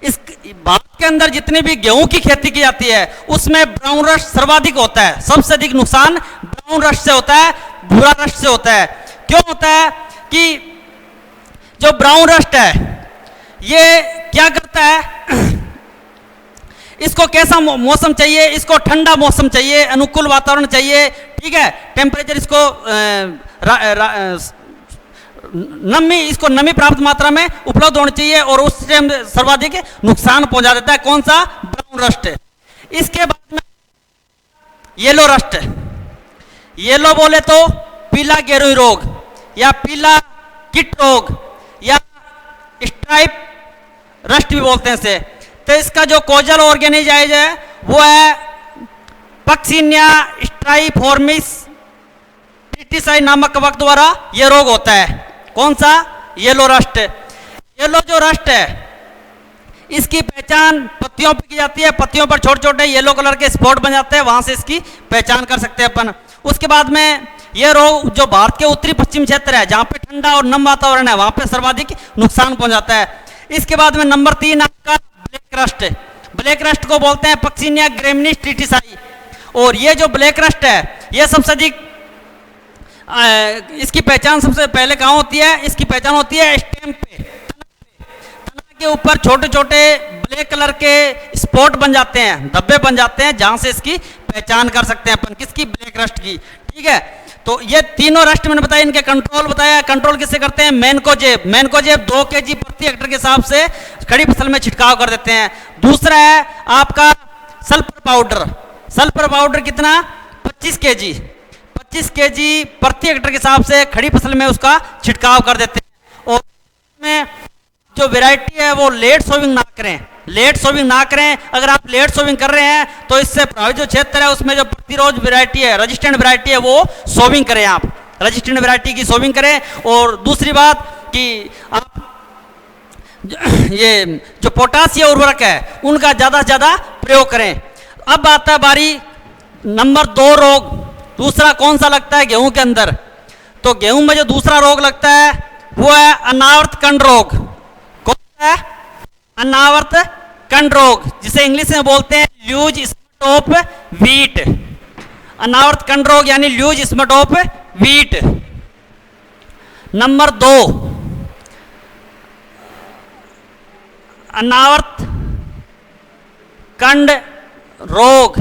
इस भारत के अंदर जितनी भी गेहूं की खेती की जाती है उसमें ब्राउन रस्ट सर्वाधिक होता है। सबसे अधिक नुकसान ब्राउन रस्ट से होता है, भूरा रस्ट से होता है। क्यों होता है कि जो ब्राउन रस्ट है ये क्या करता है, इसको कैसा मौसम चाहिए, इसको ठंडा मौसम चाहिए, अनुकूल वातावरण चाहिए, ठीक है, टेम्परेचर इसको नमी, इसको नमी प्राप्त मात्रा में उपलब्ध होनी चाहिए और उस टाइम सर्वाधिक नुकसान पहुंचा देता है। कौन सा, ब्राउन रस्ट। इसके बाद में येलो रस्ट, येलो बोले तो पीला गेरुई रोग या पीला किट रोग या स्ट्राइप रस्ट भी बोलते हैं इसे। तो इसका जो कोजल ऑर्गेनिजाइज है वो है पक्सिनिया स्ट्राइफॉर्मिस ट्रिटिसाई नामक कवक द्वारा यह रोग होता है। कौन सा, येलो रस्ट। येलो जो रस्ट है इसकी पहचान पत्तियों पर की जाती है, पत्तियों पर छोटे छोटे येलो कलर के स्पॉट बन जाते हैं, वहां से इसकी पहचान कर सकते हैं अपन। उसके बाद में यह रोग जो भारत के उत्तरी पश्चिम क्षेत्र है जहां पे ठंडा और नम वातावरण है वहां पे सर्वाधिक नुकसान पहुंचाता है। इसके बाद में नंबर 3 आपका ब्लैक रस्ट। ब्लैक रस्ट को बोलते हैं पक्सिनिया ग्रेमिनिस ट्रिटिसाई। और ये जो ब्लैक रस्ट है ये सबसे अधिक इसकी पहचान सबसे पहले कहाँ होती है, इसकी पहचान होती है स्टेम पे, तना के ऊपर छोटे छोटे ब्लैक कलर के स्पॉट बन जाते हैं, धब्बे बन जाते हैं, जहां से इसकी पहचान कर सकते हैं अपन, किसकी, ब्लैक रस्ट की। ठीक है, तो ये तीनों रस्ट मैंने बताया, इनके कंट्रोल बताया। कंट्रोल किससे करते हैं, मैनकोजेब। मैनकोजेब 2 kg प्रति हेक्टर के हिसाब से खड़ी फसल में छिड़काव कर देते हैं। दूसरा है आपका सल्फर पाउडर। सल्फर पाउडर कितना, 25 kg, 25 kg प्रति हेक्टर के हिसाब से खड़ी फसल में उसका छिड़काव कर देते हैं। और में जो वैरायटी है वो लेट सोविंग ना करें, लेट सोविंग ना करें। अगर आप लेट सोविंग कर रहे हैं तो इससे प्रभावित जो क्षेत्र है उसमें जो प्रतिरोध वैरायटी है, रजिस्टेंट वैरायटी है, वो सोविंग करें, आप रजिस्टेंट वैरायटी की सोविंग करें। और दूसरी बात कि आप ये जो पोटासियम उर्वरक है उनका ज़्यादा से ज़्यादा प्रयोग करें। अब आता है बारी नंबर 2 रोग। दूसरा कौन सा लगता है गेहूं के अंदर, तो गेहूं में जो दूसरा रोग लगता है वो है अनावर्त कंड रोग। कौन सा है, अनावर्त कंड रोग, जिसे इंग्लिश में बोलते हैं ल्यूज स्पॉट ऑफ व्हीट। अनावर्त कंड रोग यानी ल्यूज स्पॉट ऑफ व्हीट। नंबर 2 अनावर्त कंड रोग,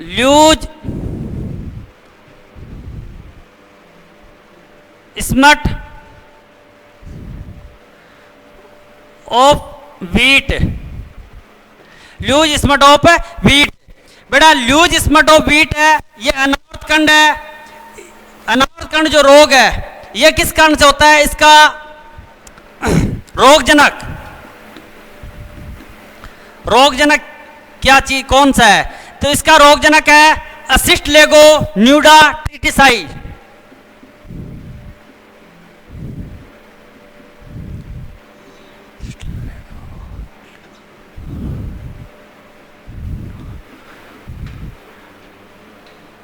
ल्यूज smut of wheat. ल्यूज smut of wheat, बेटा ल्यूज स्मट ऑफ व्हीट है, ये अनावर्त कंड है। अनावर्त कंड जो रोग है ये किस कारण से होता है, इसका रोगजनक क्या चीज, कौन सा है, तो इसका रोगजनक है असिस्ट लेगो न्यूडा ट्रिटिसाई।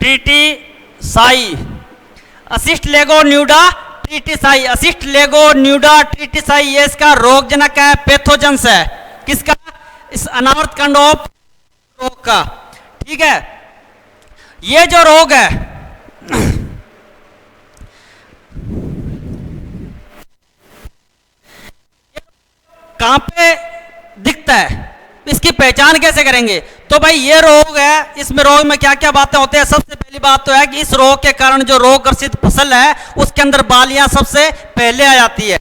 ट्रिटिसाई, असिस्ट लेगो न्यूडा ट्रिटिसाई, असिस्ट लेगो न्यूडा ट्रिटिसाई, ये इसका रोगजनक है, पैथोजेंस है, किसका, इस अनावर्त कंड ऑफ रोग का। ठीक है, ये जो रोग है कहां पे दिखता है, इसकी पहचान कैसे करेंगे, तो भाई ये रोग है, इसमें रोग में क्या क्या बातें होते हैं। सबसे पहली बात तो है कि इस रोग के कारण जो रोग ग्रसित फसल है उसके अंदर बालियां सबसे पहले आ जाती है।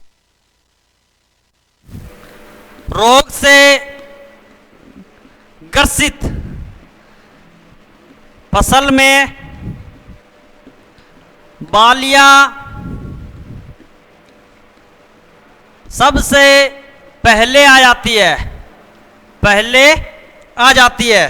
रोग से ग्रसित फसल में बालियां सबसे पहले आ जाती है, पहले आ जाती है।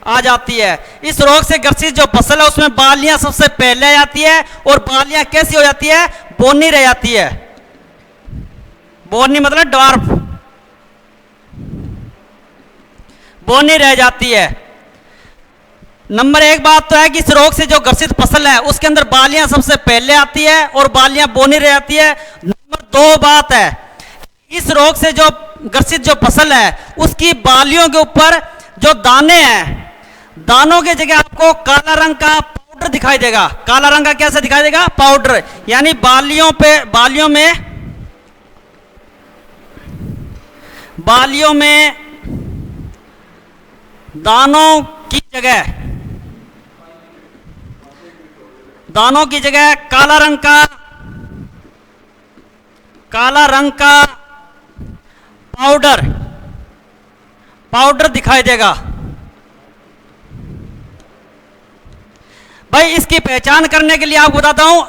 आ जाती है। इस रोग से ग्रसित जो फसल है उसमें बालियां सबसे पहले आ जाती है और बालियां कैसी हो जाती है, बोनी रह जाती है। बोनी मतलब ड्वार्फ, बोनी रह जाती है। नंबर एक बात तो है कि इस रोग से जो ग्रसित फसल है उसके अंदर बालियां सबसे पहले आती है और बालियां बोनी रह जाती है। नंबर दो बात है, इस रोग से जो ग्रसित जो फसल है उसकी बालियों के ऊपर जो दाने हैं, दानों की जगह आपको काला रंग का पाउडर दिखाई देगा। काला रंग का कैसे दिखाई देगा, पाउडर, यानी बालियों में दानों की जगह काला रंग का पाउडर दिखाई देगा। भाई इसकी पहचान करने के लिए आपको बताता हूं,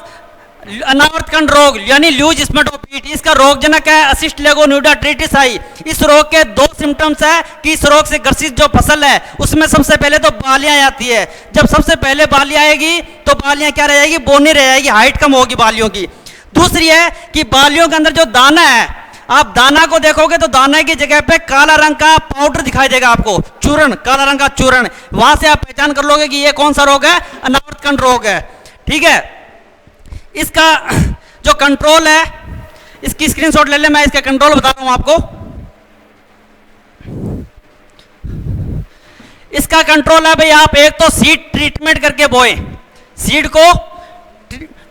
अनावर्तकंड रोग यानी ल्यूज स्मेटोपीट, इसका रोगजनक है असिस्ट लेगोन्यूडाट्रिटिस आई। इस रोग के दो सिम्टम्स है कि इस रोग से ग्रसित जो फसल है उसमें सबसे पहले तो बालियां आती है। जब सबसे पहले बालियां आएगी तो बालियां क्या रह जाएगी, बोनी रह जाएगी, हाइट कम होगी बालियों की। दूसरी है कि बालियों के अंदर जो दाना है, आप दाना को देखोगे तो दाना की जगह पे काला रंग का पाउडर दिखाई देगा आपको, चूर्ण, काला रंग का चूर्ण। वहां से आप पहचान कर लोगे कि ये कौन सा रोग है, अनावर्तकंड रोग है। ठीक है, इसका जो कंट्रोल है, इसकी स्क्रीनशॉट ले ले, मैं इसका कंट्रोल बता रहा हूं आपको। इसका कंट्रोल है भाई, आप एक तो सीड ट्रीटमेंट करके बोए, सीड को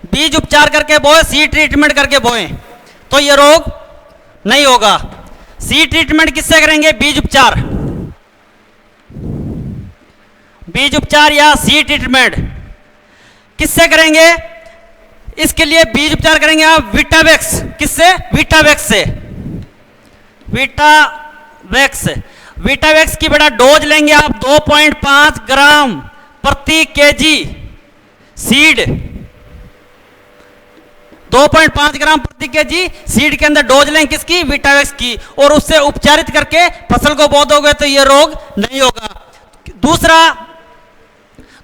बीज उपचार करके बोए, सीड ट्रीटमेंट करके बोए तो ये रोग नहीं होगा। सीड ट्रीटमेंट किससे करेंगे, बीज उपचार या सीड ट्रीटमेंट किससे करेंगे, इसके लिए बीज उपचार करेंगे आप विटावेक्स, किससे, विटावेक्स की बड़ा डोज लेंगे आप 2.5 ग्राम प्रति केजी सीड, 2.5 ग्राम प्रति केजी सीड के अंदर डोज लेंगे किसकी, विटावेक्स की, और उससे उपचारित करके फसल को बो दोगे तो ये रोग नहीं होगा।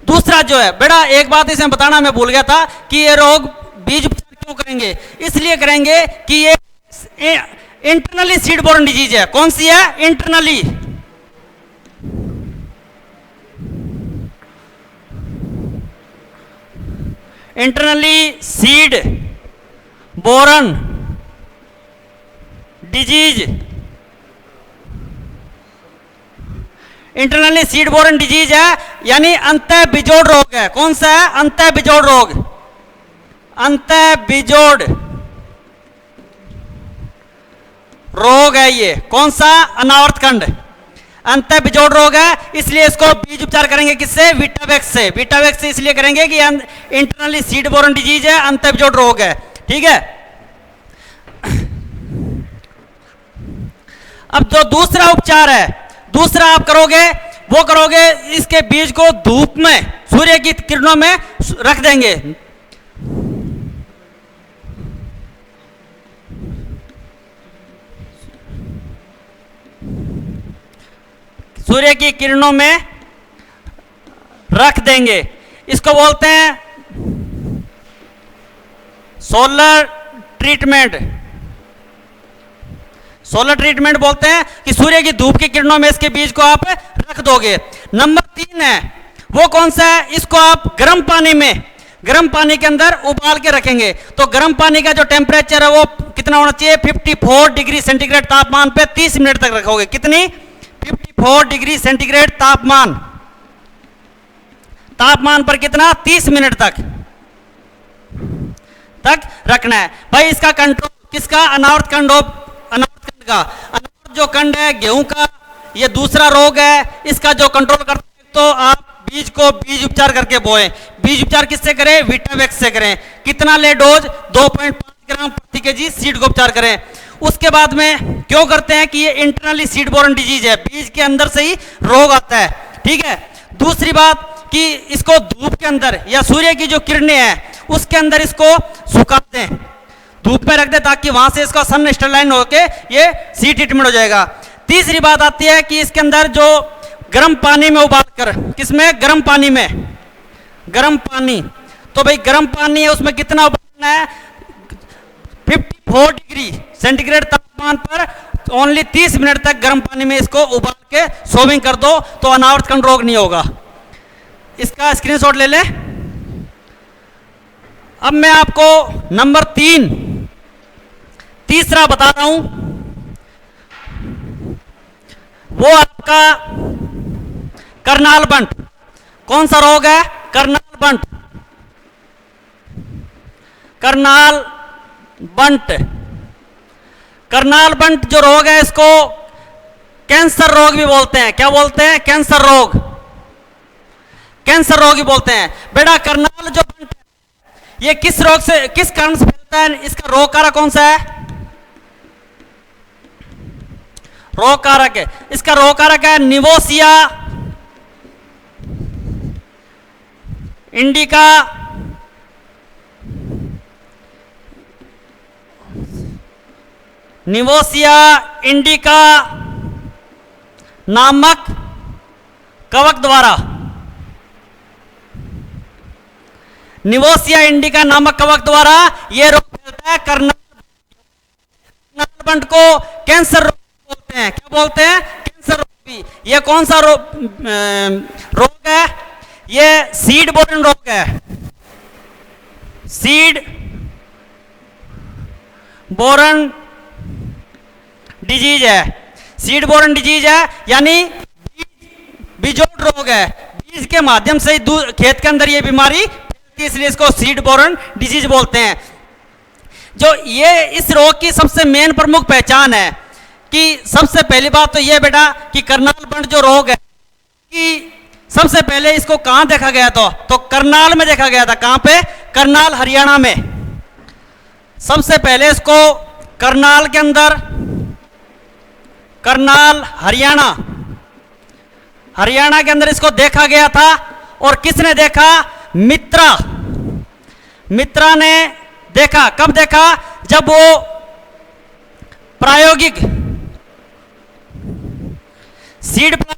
दूसरा जो है बेटा, एक बात इसमें बताना मैं भूल गया था कि ये रोग बीज उपचार क्यों करेंगे, इसलिए करेंगे कि ये इंटरनली सीड बोर्न डिजीज है। कौन सी है, internally seed boron disease, internally seed boron disease है, यानी अंतः बिजोड़ रोग है। कौन सा है, अंतः बिजोड़ रोग, है ये। कौन सा, अनावर्तकंड, अंतः बिजोड़ रोग है, इसलिए इसको बीज उपचार करेंगे किससे, विटावेक्स से। विटावेक्स से इसलिए करेंगे कि इंटरनली सीड बोरन डिजीज है, अंतः बिजोड़ रोग है। ठीक है, अब जो दूसरा उपचार है, दूसरा आप करोगे, वो करोगे इसके बीज को धूप में, सूर्य की किरणों में रख देंगे। सूर्य की किरणों में रख देंगे, इसको बोलते हैं सोलर ट्रीटमेंट बोलते हैं कि सूर्य की धूप की किरणों में इसके बीज को आप रख दोगे। नंबर 3 है, वो कौन सा है, इसको आप गर्म पानी के अंदर उबाल के रखेंगे। तो गर्म पानी का जो टेम्परेचर है वो कितना होना चाहिए, 54 डिग्री सेंटीग्रेड तापमान पे 30 मिनट तक रखोगे। कितनी, 54 डिग्री सेंटीग्रेड तापमान पर कितना, 30 मिनट तक रखना है। भाई इसका कंट्रोल किसका, अनावर्तकंड का। अनावर्त जो कंड है गेहूं का, ये दूसरा रोग है, इसका जो कंट्रोल करते हैं तो आप बीज को बीज उपचार करके बोए। बीज उपचार किससे करें, विटावेक्स से करें। कितना ले डोज, 2.5 ग्राम प्रति केजी सीड को उपचार करें। उसके बाद में क्यों करते हैं कि ये इंटरनली सीड बोरन डिजीज है, बीज के अंदर से ही रोग आता है। ठीक है, दूसरी बात कि इसको धूप के अंदर या सूर्य की जो किरणें हैं उसके अंदर इसको सुखा दें, धूप में रख दें, ताकि वहां से इसका सन स्टरलाइन होके ये सीड ट्रीटमेंट हो जाएगा। तीसरी बात आती है कि इसके अंदर जो गर्म पानी में उबालकर, किसमें? गर्म पानी में, गर्म पानी। तो भाई गर्म पानी है, उसमें कितना उबालना है? 54 डिग्री सेंटीग्रेड तापमान पर ओनली 30 मिनट तक गर्म पानी में इसको उबाल के सोविंग कर दो, तो अनावर्त कण रोग नहीं होगा। इसका स्क्रीनशॉट ले ले। अब मैं आपको नंबर 3 तीसरा बता रहा हूं, वो आपका करनाल बंट। कौन सा रोग है? करनाल बंट, करनाल बंट। करनाल बंट जो रोग है, इसको कैंसर रोग भी बोलते हैं। क्या बोलते हैं? कैंसर रोग, कैंसर रोग ही बोलते हैं। बेटा करनाल जो बंट है, ये किस रोग से, किस कारण से फैलता है? इसका रोग कारक कौन सा है? रोग कारक है, इसका रोग कारक है निवोसिया इंडिका, निवोसिया इंडिका नामक कवक द्वारा, निवोसिया इंडिका नामक कवक द्वारा यह रोग फैलता है। करनाल बंट को कैंसर रोग बोलते हैं। क्या बोलते हैं? कैंसर रोग भी। यह कौन सा रोग है? यह सीड बोरन रोग है, सीड बोरन डिजीज है, सीड बोरन डिजीज है, यानी बीजोड़ रोग है। बीज के माध्यम से खेत के अंदर ये बीमारी फैलती है, इसलिए इसको सीड बोरन डिजीज बोलते हैं। जो ये इस रोग की सबसे मेन प्रमुख पहचान है कि सबसे पहली बात तो ये बेटा कि करनाल बंट जो रोग है, कि सबसे पहले इसको कहां देखा गया था? तो करनाल में देखा गया था। कहां पे? करनाल हरियाणा में। सबसे पहले इसको करनाल के अंदर, करनाल हरियाणा, हरियाणा के अंदर इसको देखा गया था। और किसने देखा? मित्रा, मित्रा ने देखा। कब देखा? जब वो प्रायोगिक सीड प्लांट,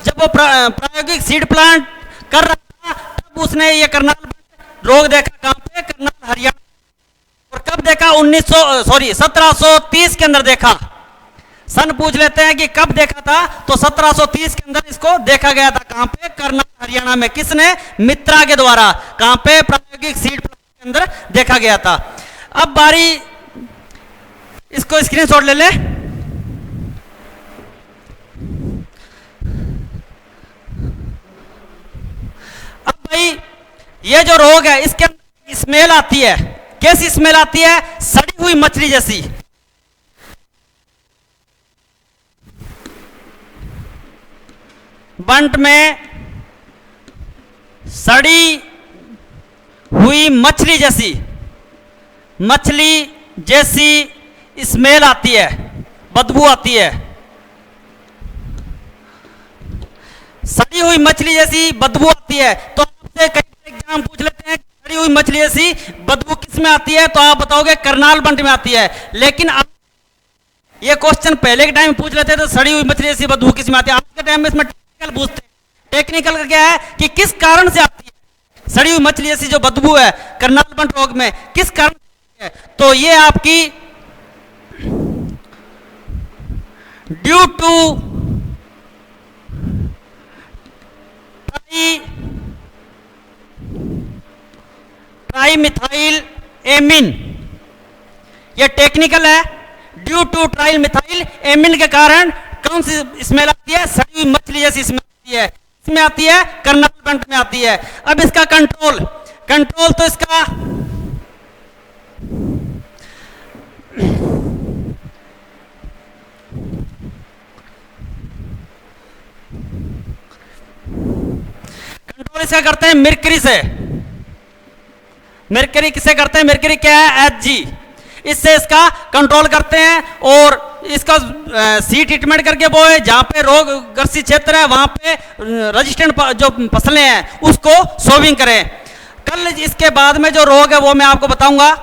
जब वो प्रायोगिक सीड प्लांट कर रहा था, तब उसने ये करनाल रोग देखा। कहां पे? करनाल हरियाणा। और कब देखा? 1730 के अंदर देखा। सन पूछ लेते हैं कि कब देखा था, तो 1730 के अंदर इसको देखा गया था। कहां पे? करनाल हरियाणा में। किसने? मित्रा के द्वारा। कहां पे? प्रायोगिक सीड प्लांट के अंदर देखा गया था। अब बारी, इसको स्क्रीनशॉट ले ले। अब भाई ये जो रोग है, इसके अंदर स्मेल आती है। कैसी स्मेल आती है? सड़ी हुई मछली जैसी। बंट में सड़ी हुई मछली जैसी, मछली जैसी स्मेल आती है, बदबू आती है। सड़ी हुई मछली जैसी बदबू आती है। तो आपसे कई बार एग्जाम पूछ लेते हैं सड़ी हुई मछली जैसी बदबू किस में आती है, तो आप बताओगे करनाल बंट में आती है। लेकिन अब ये क्वेश्चन पहले के टाइम में पूछ लेते हैं तो सड़ी हुई मछली जैसी बदबू किस में आती है। आज के टाइम में इसमें टेक्निकल पूछते हैं। टेक्निकल का क्या है कि किस कारण से आती है सड़ी हुई मछली जैसी जो बदबू है करनाल बंट रोग में, किस कारण से है? तो ये आपकी ड्यू टू ट्राइमिथाइल एमिन, ये टेक्निकल है। Due to tri methyl amine के कारण कौन सी स्मेल आती है? सड़ी हुई मछली जैसी स्मेल आती है। इसमें आती है करनाल बंट में आती है। अब इसका कंट्रोल, कंट्रोल तो इसका कंट्रोल इसका करते हैं मिर्करी से। मिर्करी किसे करते हैं? मिर्करी क्या है? Hg। इससे इसका कंट्रोल करते हैं और इसका सी ट्रीटमेंट करके वो है जहां पे रोग ग्रसित क्षेत्र है वहां पे रेजिस्टेंट जो फसलें हैं उसको सोविंग करें। कल इसके बाद में जो रोग है वो मैं आपको बताऊंगा।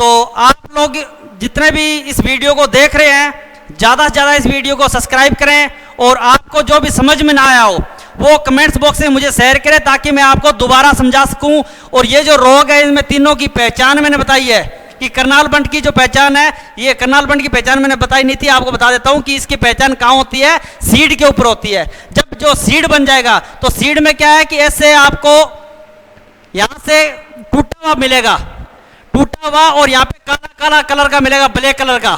तो आप लोग जितने भी इस वीडियो को देख रहे हैं, ज़्यादा से ज़्यादा इस वीडियो को सब्सक्राइब करें, और आपको जो भी समझ में ना आया हो वो कमेंट्स बॉक्स में मुझे शेयर करें, ताकि मैं आपको दोबारा समझा सकूं। और ये जो रोग है, इनमें तीनों की पहचान मैंने बताई है कि करनाल बंट की जो पहचान है, ये करनाल बंट की पहचान मैंने बताई नहीं थी, आपको बता देता हूं कि इसकी पहचान कहाँ होती है, सीड के ऊपर होती है। जब जो सीड बन जाएगा तो सीड में क्या है कि ऐसे आपको यहां से टूटा हुआ मिलेगा, टूटा हुआ, और यहाँ पे काला काला कलर का मिलेगा, ब्लैक कलर का,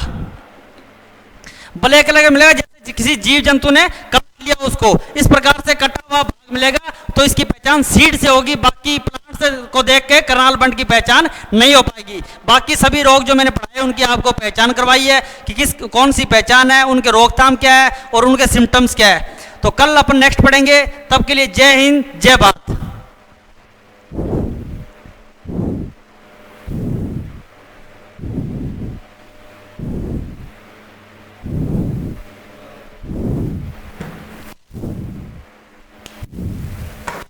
ब्लैक कलर का मिलेगा, जैसे किसी जीव जंतु ने काट लिया उसको, इस प्रकार से कटा हुआ भाग मिलेगा। तो इसकी पहचान सीड से होगी, बाकी प्लांट्स को देख के करनाल बंट की पहचान नहीं हो पाएगी। बाकी सभी रोग जो मैंने पढ़ाए उनकी आपको पहचान करवाई है कि किस कौन सी पहचान है, उनके रोकथाम क्या है और उनके सिम्टम्स क्या है। तो कल अपन नेक्स्ट पढ़ेंगे, तब के लिए जय हिंद, जय भारत।